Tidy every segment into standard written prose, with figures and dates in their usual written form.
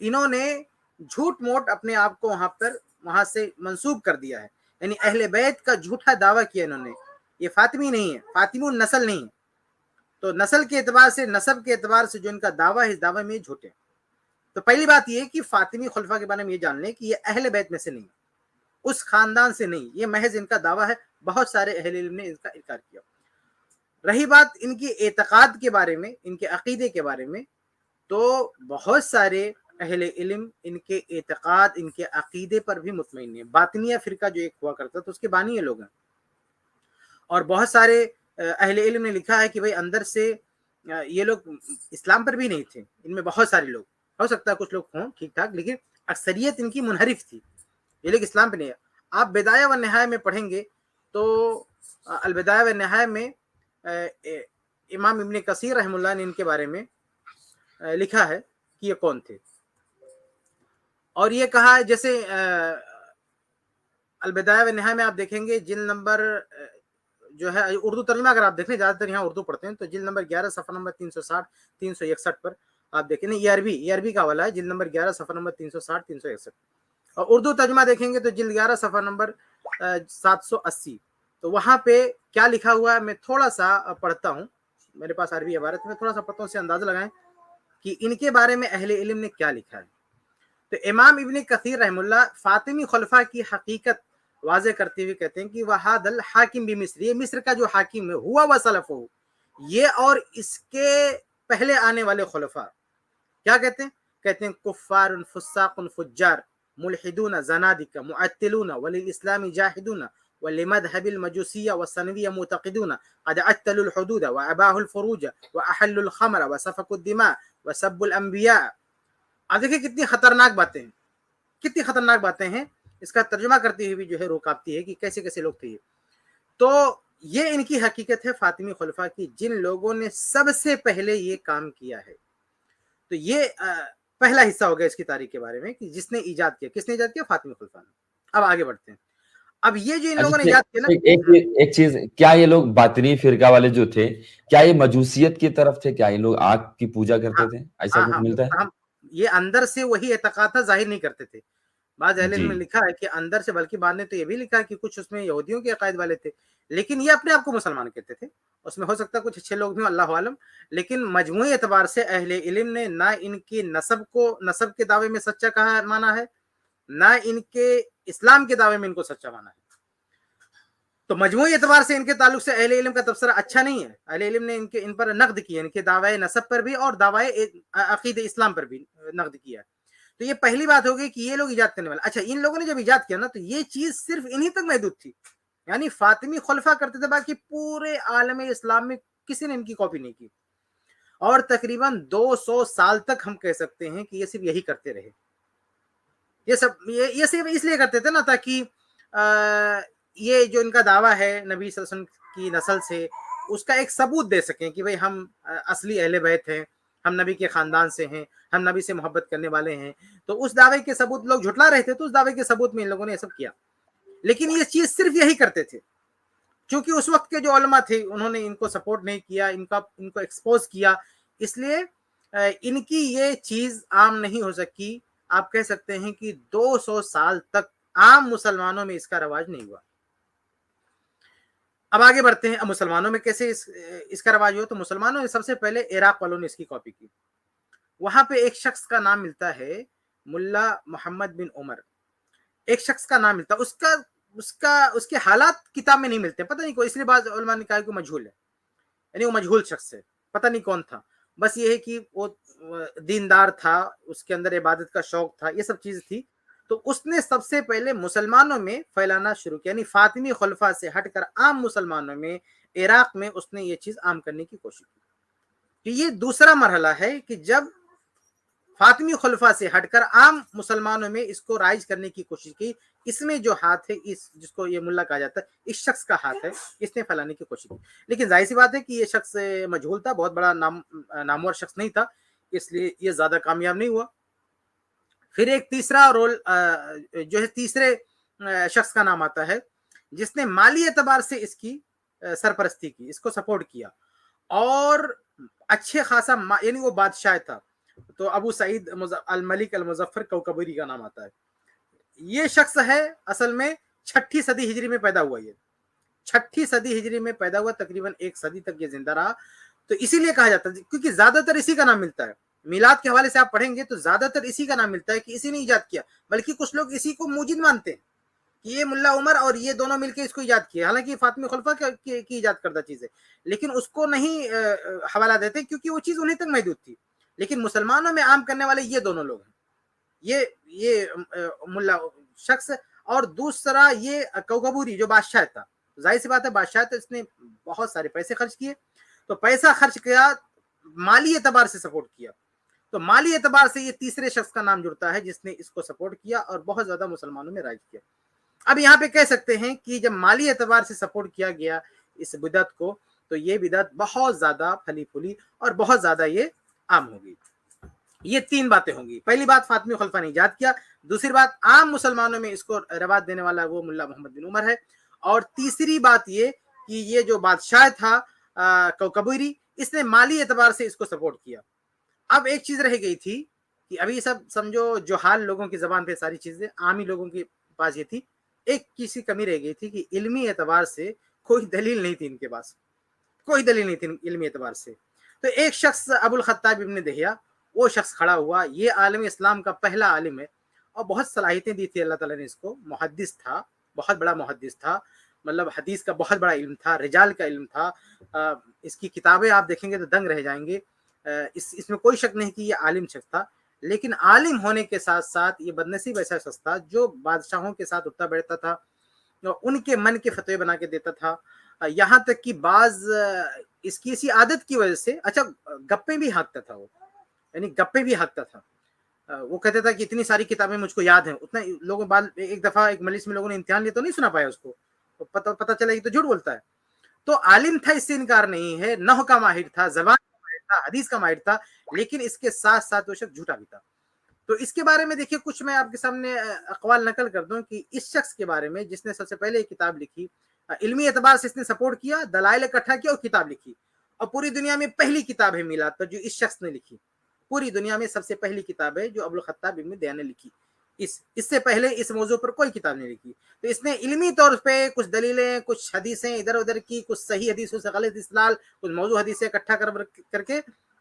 انہوں نے جھوٹ موٹ اپنے آپ کو وہاں سے منسوب کر دیا ہے، یعنی اہل بیت کا جھوٹا دعویٰ کیا انہوں نے. یہ فاطمی نہیں ہے، فاطمی النسل نہیں ہے. تو نسل کے اعتبار سے، نسب کے اعتبار سے جو ان کا دعویٰ ہے، اس دعوے میں جھوٹے. تو پہلی بات یہ کہ فاطمی خلفاء کے بارے میں یہ جان لیں کہ یہ اہل بیت میں سے نہیں، اس خاندان سے نہیں، یہ محض ان کا دعویٰ ہے. بہت سارے اہل علم نے اس کا انکار کیا. رہی بات ان کی اعتقاد کے بارے میں، ان کے عقیدے کے بارے میں، تو بہت سارے اہل علم ان کے اعتقاد، ان کے عقیدے پر بھی مطمئن ہیں. باطنیہ فرقہ جو ایک ہوا کرتا تو اس کے بانی یہ لوگ ہیں. اور بہت سارے اہل علم نے لکھا ہے کہ بھئی اندر سے یہ لوگ اسلام پر بھی نہیں تھے. ان میں بہت سارے لوگ، ہو سکتا ہے کچھ لوگ ہوں ٹھیک ٹھاک، لیکن اکثریت ان کی منحرف تھی. یہ لوگ اسلام پہ نہیں ہے. آپ بدایہ و نہایہ میں پڑھیں گے تو البدایہ و نہایہ میں امام ابن کثیر رحم اللہ نے ان کے بارے میں لکھا ہے کہ یہ کون تھے، اور یہ کہا ہے جیسے البدایہ و نہایہ میں آپ دیکھیں گے جلد نمبر جو ہے اردو ترجمہ اگر آپ دیکھیں، زیادہ تر یہاں اردو پڑھتے ہیں، تو جلد نمبر 11 صفحہ نمبر 360 361 پر آپ دیکھیں. یہ عربی کا والا ہے، جلد نمبر 11 صفحہ نمبر 360 361. اور اردو ترجمہ دیکھیں گے تو جلد 11 صفحہ نمبر 780. تو وہاں پہ کیا لکھا ہوا ہے، میں تھوڑا سا پڑھتا ہوں، میرے پاس عربی عبارت میں تھوڑا سا پڑھتا ہوں، سے اندازہ لگائیں کہ ان کے بارے میں اہل علم نے کیا لکھا ہے. تو امام ابن کثیر رحم اللہ فاطمی خلفاء کی حقیقت واضح کرتے ہوئے کہتے ہیں کہ وَهَذَا الْحَاكِمْ بِمِصْرِ، یہ مصر کا جو حاکم ہے، ہوا وَسَلَفُهُ، یہ اور اس کے پہلے آنے والے خلفاء کیا کہتے ہیں؟ کہتے ہیں کفار فساق فجار ملحدون زنادق معطلون وللاسلام جاحدون ولمذهب المجوسية والصنوية معتقدون قد عتلوا الحدود وأباحوا الفروج وأحلوا الخمر وسفكوا الدماء وسبوا الأنبياء. اب دیکھیں کتنی خطرناک باتیں ہیں، کتنی خطرناک باتیں ہیں. اس کا ترجمہ کرتے ہوئے بھی جو ہے روح کانپتی ہے کہ کیسے کیسے لوگ تھے. تو یہ ان کی حقیقت ہے فاطمی خلفاء کی، جن لوگوں نے سب سے پہلے یہ کام کیا ہے. تو یہ پہلا حصہ ہو گیا اس کی تاریخ کے بارے میں کہ جس نے ایجاد کیا. کس نے ایجاد کیا؟ فاطمی خلفاء نے. اب آگے بڑھتے ہیں. اب یہ جو ان لوگوں نے اچھا، ایجاد کیا نا، ایک چیز، کیا یہ لوگ باطنی فرقہ والے جو تھے، کیا یہ مجوسیت کی طرف تھے؟ کیا یہ لوگ آگ کی پوجا کرتے تھے؟ ایسا کچھ ملتا ہے؟ ہم یہ اندر سے وہی اعتقاد تھا، ظاہر نہیں کرتے تھے. بعض اہل علم نے لکھا ہے کہ اندر سے، بلکہ بعد نے تو یہ بھی لکھا ہے کہ کچھ اس میں یہودیوں کے عقائد والے تھے، لیکن یہ اپنے آپ کو مسلمان کہتے تھے. اس میں ہو سکتا ہے کچھ اچھے لوگ بھی ہوں، اللہ عالم. لیکن مجموعی اعتبار سے اہل علم نے نہ ان کی نسب کے دعوے میں سچا کہا مانا ہے، نہ ان کے اسلام کے دعوے میں ان کو سچا مانا ہے. تو مجموعی اعتبار سے ان کے تعلق سے اہل علم کا تبصرہ اچھا نہیں ہے. اہل علم نے ان پر نقد کیا، ان کے دعوی نسب پر بھی اور دعوی عقید اسلام پر بھی نقد کیا. تو یہ پہلی بات ہوگی کہ یہ لوگ ایجاد کرنے والے. اچھا، ان لوگوں نے جب ایجاد کیا نا تو یہ چیز صرف انہی تک محدود تھی، یعنی فاطمی خلفاء کرتے تھے، باقی پورے عالم اسلام میں کسی نے ان کی کاپی نہیں کی. اور تقریباً 200 سال تک ہم کہہ سکتے ہیں کہ یہ صرف یہی کرتے رہے. یہ صرف اس لیے کرتے تھے نا تاکہ یہ جو ان کا دعویٰ ہے نبی صلی اللہ علیہ وسلم کی نسل سے، اس کا ایک ثبوت دے سکیں کہ بھئی ہم اصلی اہل بیت ہیں، ہم نبی کے خاندان سے ہیں، ہم نبی سے محبت کرنے والے ہیں. تو اس دعوے کے ثبوت لوگ جھٹلا رہے تھے، تو اس دعوے کے ثبوت میں ان لوگوں نے یہ سب کیا. لیکن یہ چیز صرف یہی کرتے تھے. چونکہ اس وقت کے جو علماء تھے انہوں نے ان کو سپورٹ نہیں کیا، ان کو ایکسپوز کیا، اس لیے ان کی یہ چیز عام نہیں ہو سکی. آپ کہہ سکتے ہیں کہ 200 سال تک عام مسلمانوں میں اس کا رواج نہیں ہوا. اب آگے بڑھتے ہیں. اب مسلمانوں میں کیسے اس کا رواج ہوا؟ تو مسلمانوں نے سب سے پہلے عراق والوں نے اس کی کاپی کی. وہاں پہ ایک شخص کا نام ملتا ہے ملا محمد بن عمر. ایک شخص کا نام ملتا ہے، اس کے حالات کتاب میں نہیں ملتے، پتہ نہیں کوئی، اس لیے بعض علماء نے کہا کہ وہ مجہول ہے، یعنی وہ مجہول شخص ہے، پتہ نہیں کون تھا. بس یہ ہے کہ وہ دیندار تھا، اس کے اندر عبادت کا شوق تھا، یہ سب چیز تھی. تو اس نے سب سے پہلے مسلمانوں میں پھیلانا شروع کیا، یعنی فاطمی خلفاء سے ہٹ کر عام مسلمانوں میں، عراق میں اس نے یہ چیز عام کرنے کی کوشش کی. کہ یہ دوسرا مرحلہ ہے کہ جب فاطمی خلفاء سے ہٹ کر عام مسلمانوں میں اس کو رائج کرنے کی کوشش کی. اس میں جو ہاتھ ہے، جس کو یہ ملا کہا جاتا ہے، اس شخص کا ہاتھ ہے، اس نے پھیلانے کی کوشش کی. لیکن ظاہر سی بات ہے کہ یہ شخص مجہول تھا، بہت بڑا نامور شخص نہیں تھا، اس لیے یہ زیادہ کامیاب نہیں ہوا. پھر ایک تیسرا رول جو ہے، تیسرے شخص کا نام آتا ہے جس نے مالی اعتبار سے اس کی سرپرستی کی، اس کو سپورٹ کیا، اور اچھے خاصا، یعنی وہ بادشاہ تھا، تو ابو سعید الملک المظفر کوکبری کا نام آتا ہے. یہ شخص ہے اصل میں 6 صدی ہجری میں پیدا ہوا. یہ 6 صدی ہجری میں پیدا ہوا, تقریباً 1 صدی تک یہ زندہ رہا. تو اسی لیے کہا جاتا ہے کیونکہ زیادہ تر اسی کا نام ملتا ہے. میلاد کے حوالے سے آپ پڑھیں گے تو زیادہ تر اسی کا نام ملتا ہے کہ اسی نے ایجاد کیا, بلکہ کچھ لوگ اسی کو موجد مانتے ہیں کہ یہ ملا عمر اور یہ دونوں مل کے اس کو ایجاد کیا, حالانکہ یہ فاطمی خلفاء کی ایجاد کردہ چیز ہے, لیکن اس کو نہیں حوالہ دیتے کیونکہ وہ چیز انہیں تک محدود تھی. لیکن مسلمانوں میں عام کرنے والے یہ دونوں لوگ ہیں, یہ ملا شخص, اور دوسرا یہ کوکبوری جو بادشاہ تھا. ظاہر سی بات ہے بادشاہ تو اس نے بہت سارے پیسے خرچ کیے, تو پیسہ خرچ کیا, مالی اعتبار سے سپورٹ کیا, تو مالی اعتبار سے یہ تیسرے شخص کا نام جڑتا ہے جس نے اس کو سپورٹ کیا اور بہت زیادہ مسلمانوں میں رائج کیا. اب یہاں پہ کہہ سکتے ہیں کہ جب مالی اعتبار سے سپورٹ کیا گیا اس بدعت کو, تو یہ بدعت بہت زیادہ پھلی پھولی اور بہت زیادہ یہ عام ہوگی. یہ 3 باتیں ہوں گی. پہلی بات, فاطمی خلفاء نے ایجاد کیا. دوسری بات, عام مسلمانوں میں اس کو رواج دینے والا وہ ملا محمد بن عمر ہے. اور تیسری بات یہ کہ یہ جو بادشاہ تھا کوکبوری, اس نے مالی اعتبار سے اس کو سپورٹ کیا. اب ایک چیز رہ گئی تھی کہ ابھی سب سمجھو جوہال لوگوں کی زبان پہ ساری چیزیں, عامی لوگوں کے پاس یہ تھی, ایک کسی کمی رہ گئی تھی کہ علمی اعتبار سے کوئی دلیل نہیں تھی ان کے پاس, کوئی دلیل نہیں تھی علمی اعتبار سے. تو ایک شخص ابو الخطاب ابن دہیہ, وہ شخص کھڑا ہوا. یہ عالم اسلام کا پہلا عالم ہے اور بہت صلاحیتیں دی تھی اللہ تعالیٰ نے اس کو. محدث تھا, بہت بڑا محدث تھا, مطلب حدیث کا بہت بڑا علم تھا, رجال کا علم تھا. اس کی کتابیں آپ دیکھیں گے تو دنگ رہ جائیں گے. اس میں کوئی شک نہیں کہ یہ عالم شخص تھا, لیکن عالم ہونے کے ساتھ ساتھ یہ بدنصیب ایسا شخص تھا جو بادشاہوں کے ساتھ اٹھتا بیٹھتا تھا, ان کے من کے فتوے بنا کے دیتا تھا. یہاں تک کہ بعض اس کی اسی عادت کی وجہ سے, اچھا گپیں بھی ہانکتا تھا وہ, یعنی گپیں بھی ہانکتا تھا. وہ کہتا تھا کہ اتنی ساری کتابیں مجھ کو یاد ہیں, اتنا لوگوں ایک دفعہ ایک مجلس میں لوگوں نے امتحان لیا تو نہیں سنا پایا اس کو, پتہ چلا یہ تو جھوٹ بولتا ہے. تو عالم تھا, اس سے انکار نہیں ہے, نحو کا ماہر تھا, زبان کا ماہر تھا, حدیث کا ماہر تھا, لیکن اس کے ساتھ ساتھ وہ شخص جھوٹا بھی تھا. تو اس کے بارے میں دیکھیے کچھ میں آپ کے سامنے اقوال نقل کر دوں کہ اس شخص کے بارے میں جس نے سب سے پہلے کتاب لکھی, علمی اعتبار سے اس نے سپورٹ کیا, دلائل اکٹھا کیا اور کتاب لکھی, اور پوری دنیا میں پہلی کتاب ہے میلاد پر جو اس شخص نے لکھی. پوری دنیا میں سب سے پہلی کتاب ہے جو ابو الخطاب ابن دہیہ نے لکھی. اس سے پہلے اس موضوع پر کوئی کتاب نہیں لکھی. تو اس نے علمی طور پہ کچھ دلیلیں, کچھ حدیثیں ادھر ادھر کی, کچھ صحیح حدیثوں سے غلط استدلال, کچھ موضوع حدیثیں اکٹھا کر کے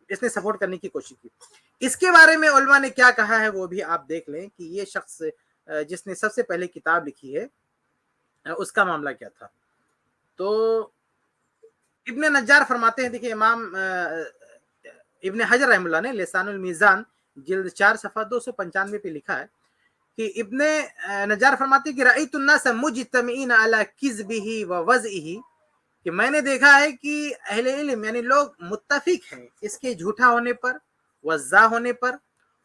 اس نے سپورٹ کرنے کی کوشش کی. اس کے بارے میں علماء نے کیا کہا ہے وہ بھی آپ دیکھ لیں کہ یہ شخص جس نے سب سے پہلے کتاب لکھی ہے اس کا معاملہ کیا تھا. تو ابن نجار فرماتے ہیں, دیکھیں امام ابن حجر رحم اللہ نے لسان المیزان جلد 4 صفحہ 295 پہ لکھا ہے کہ ابن نجار فرماتے ہیں کہ رأیت الناس مجتمعین علی کذبہ ووضعہ, کہ میں نے دیکھا ہے کہ اہل علم یعنی لوگ متفق ہیں اس کے جھوٹا ہونے پر, وضاح ہونے پر,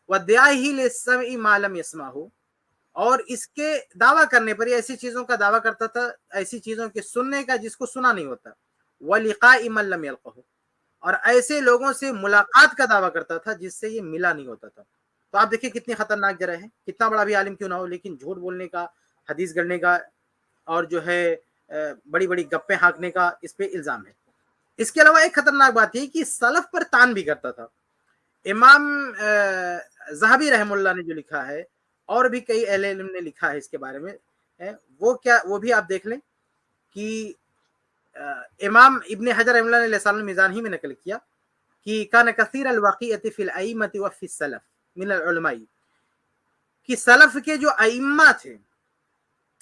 ودعائہ للسمع ما لم یسمعہ, اور اس کے دعویٰ کرنے پر, یہ ایسی چیزوں کا دعویٰ کرتا تھا, ایسی چیزوں کے سننے کا جس کو سنا نہیں ہوتا, وَلِقَاءِ مَن لَمْ يَلْقَهُ, اور ایسے لوگوں سے ملاقات کا دعویٰ کرتا تھا جس سے یہ ملا نہیں ہوتا تھا. تو آپ دیکھیں کتنی خطرناک جرح ہے, کتنا بڑا بھی عالم کیوں نہ ہو, لیکن جھوٹ بولنے کا, حدیث گڑنے کا اور جو ہے بڑی بڑی گپیں ہانکنے کا اس پہ الزام ہے. اس کے علاوہ ایک خطرناک بات یہ کہ سلف پر تان بھی کرتا تھا. امام ذہبی رحم اللہ نے جو لکھا ہے, اور بھی کئی اہل علم نے لکھا ہے اس کے بارے میں, وہ بھی آپ دیکھ لیں کہ امام ابن حجر رحم اللہ نے لسان المیزان ہی میں نقل کیا کہ کان کثیر الواقعۃ فی الائمۃ وفی السلف من العلماء, کہ سلف کے جو ائمہ تھے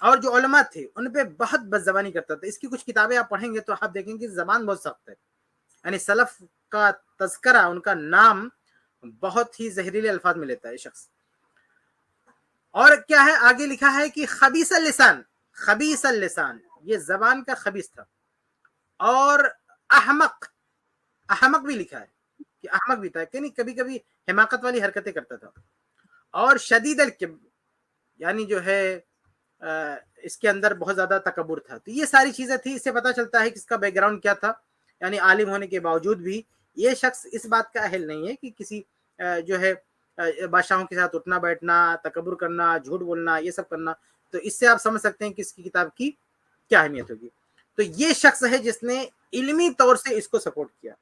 اور جو علماء تھے ان پہ بہت بد زبانی کرتا تھا. اس کی کچھ کتابیں آپ پڑھیں گے تو آپ دیکھیں گے زبان بہت سخت ہے, یعنی سلف کا تذکرہ, ان کا نام بہت ہی زہریلے الفاظ میں لیتا ہے شخص. اور کیا ہے آگے لکھا ہے کہ خبیث اللسان, خبیث اللسان یہ زبان کا خبیث تھا, اور احمق بھی لکھا ہے کہ احمق بھی تھا, کہ کبھی کبھی حماقت والی حرکتیں کرتا تھا, اور شدید الکبر یعنی جو ہے اس کے اندر بہت زیادہ تکبر تھا. تو یہ ساری چیزیں تھی, اس سے پتہ چلتا ہے کہ اس کا بیک گراؤنڈ کیا تھا. یعنی عالم ہونے کے باوجود بھی یہ شخص اس بات کا اہل نہیں ہے کہ کسی جو ہے بادشاہوں کے ساتھ اٹھنا بیٹھنا, تکبر کرنا, جھوٹ بولنا, یہ سب کرنا. تو اس سے آپ سمجھ سکتے ہیں کہ اس کی کتاب کی کیا اہمیت ہوگی. تو یہ شخص ہے جس نے علمی طور سے اس کو سپورٹ کیا.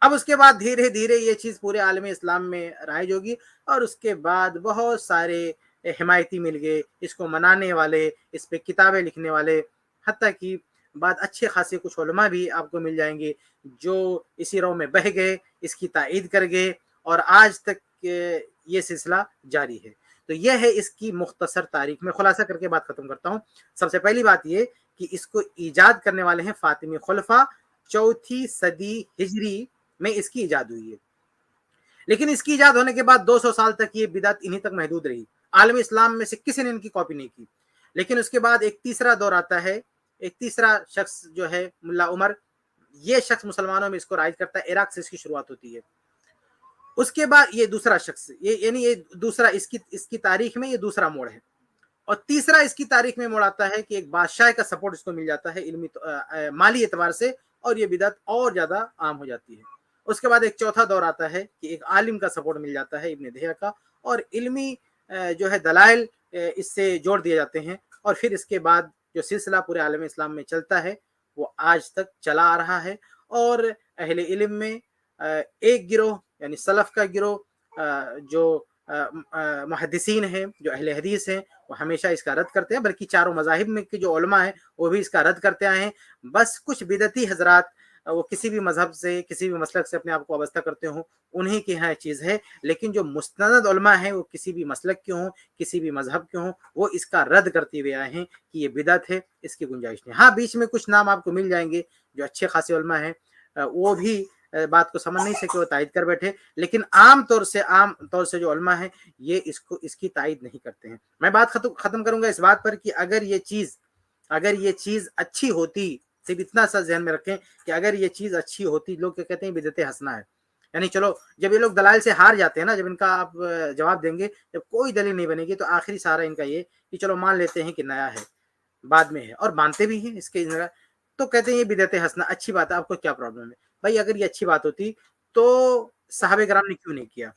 اب اس کے بعد دھیرے دھیرے یہ چیز پورے عالم اسلام میں رائج ہوگی اور اس کے بعد بہت سارے حمایتی مل گئے اس کو منانے والے، اس پہ کتابیں لکھنے والے، حتیٰ کہ بعد اچھے خاصے کچھ علماء بھی آپ کو مل جائیں گے جو اسی رو میں بہہ گئے، اس کی تائید کر گئے اور آج تک یہ سلسلہ جاری ہے۔ تو یہ ہے اس کی مختصر تاریخ، میں خلاصہ کر کے بات ختم کرتا ہوں۔ سب سے پہلی بات یہ کہ اس کو ایجاد کرنے والے ہیں فاطمی خلفاء، 4 صدی ہجری میں اس کی ایجاد ہوئی ہے، لیکن اس کی ایجاد ہونے کے بعد 200 سال تک یہ بدعت انہی تک محدود رہی، عالم اسلام میں سے کسی نے ان کی کاپی نہیں کی۔ لیکن اس کے بعد ایک تیسرا دور آتا ہے، ایک تیسرا شخص جو ہے ملا عمر، یہ شخص مسلمانوں میں اس کو رائج کرتا ہے، عراق سے اس کی شروعات ہوتی ہے۔ اس کے بعد یہ دوسرا شخص، یعنی یہ دوسرا اس کی تاریخ میں یہ دوسرا موڑ ہے۔ اور تیسرا اس کی تاریخ میں موڑ آتا ہے کہ ایک بادشاہ کا سپورٹ اس کو مل جاتا ہے علمی مالی اعتبار سے، اور یہ بدعت اور زیادہ عام ہو جاتی ہے۔ اس کے بعد ایک چوتھا دور آتا ہے کہ ایک عالم کا سپورٹ مل جاتا ہے ابن دہیہ کا، اور علمی جو ہے دلائل اس سے جوڑ دیے جاتے ہیں، اور پھر اس کے بعد جو سلسلہ پورے عالم اسلام میں چلتا ہے وہ آج تک چلا آ رہا ہے۔ اور اہل علم میں ایک گروہ یعنی سلف کا گروہ جو محدثین ہیں، جو اہل حدیث ہیں، وہ ہمیشہ اس کا رد کرتے ہیں، بلکہ چاروں مذاہب میں کے جو علماء ہیں وہ بھی اس کا رد کرتے آئے ہیں۔ بس کچھ بدعتی حضرات وہ کسی بھی مذہب سے، کسی بھی مسلک سے اپنے آپ کو وابستہ کرتے ہوں، انہی کے ہاں چیز ہے، لیکن جو مستند علماء ہیں وہ کسی بھی مسلک کے ہوں، کسی بھی مذہب کے ہوں، وہ اس کا رد کرتے ہوئے آئے ہیں کہ یہ بدعت ہے، اس کی گنجائش نہیں۔ ہاں بیچ میں کچھ نام آپ کو مل جائیں گے جو اچھے خاصے علماء ہیں، وہ بھی بات کو سمجھ نہیں سکے، وہ تائید کر بیٹھے، لیکن عام طور سے جو علماء ہیں یہ اس کی تائید نہیں کرتے ہیں۔ میں بات ختم کروں گا اس بات پر کہ اگر یہ چیز اچھی ہوتی، صرف اتنا سا ذہن میں رکھیں کہ اگر یہ چیز اچھی ہوتی، لوگ کیا کہتے ہیں بدعت حسنہ ہے، یعنی چلو جب یہ لوگ دلائل سے ہار جاتے ہیں نا، جب ان کا آپ جواب دیں گے، جب کوئی دلیل نہیں بنے گی تو آخری سہارا ان کا یہ کہ چلو مان لیتے ہیں کہ نیا ہے، بعد میں ہے، اور مانتے بھی ہیں اس کے جگہ، تو کہتے ہیں یہ بدعت حسنہ اچھی بات ہے، آپ کو کیا پرابلم ہے؟ بھائی اگر یہ اچھی بات ہوتی تو صحابہ کرام نے کیوں نہیں کیا؟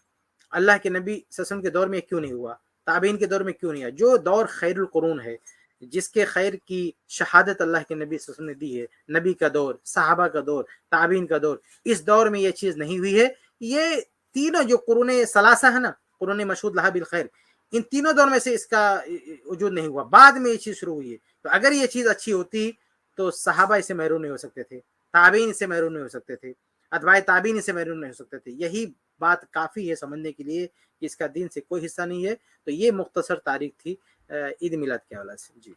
اللہ کے نبی صلی اللہ علیہ وسلم کے دور میں کیوں نہیں ہوا؟ تابعین کے دور میں کیوں نہیں ہوا؟ جو دور خیر القرون ہے، جس کے خیر کی شہادت اللہ کے نبی صلی اللہ علیہ وسلم نے دی ہے، نبی کا دور، صحابہ کا دور، تابعین کا دور، اس دور میں یہ چیز نہیں ہوئی ہے۔ یہ تینوں جو قرون ثلاثہ ہے نا، قرون مشہود لہا بالخیر، ان تینوں دور میں سے اس کا وجود نہیں ہوا، بعد میں یہ چیز شروع ہوئی ہے۔ تو اگر یہ چیز اچھی ہوتی تو صحابہ اس سے محروم نہیں ہو سکتے تھے، تابعین اس سے محروم نہیں ہو سکتے تھے، اتباع تابعین اس سے محروم نہیں ہو سکتے تھے۔ یہی بات کافی ہے سمجھنے کے لیے کہ اس کا دین سے کوئی حصہ نہیں ہے۔ تو یہ مختصر تاریخ تھی عید میلاد کے حوالے سے۔ جی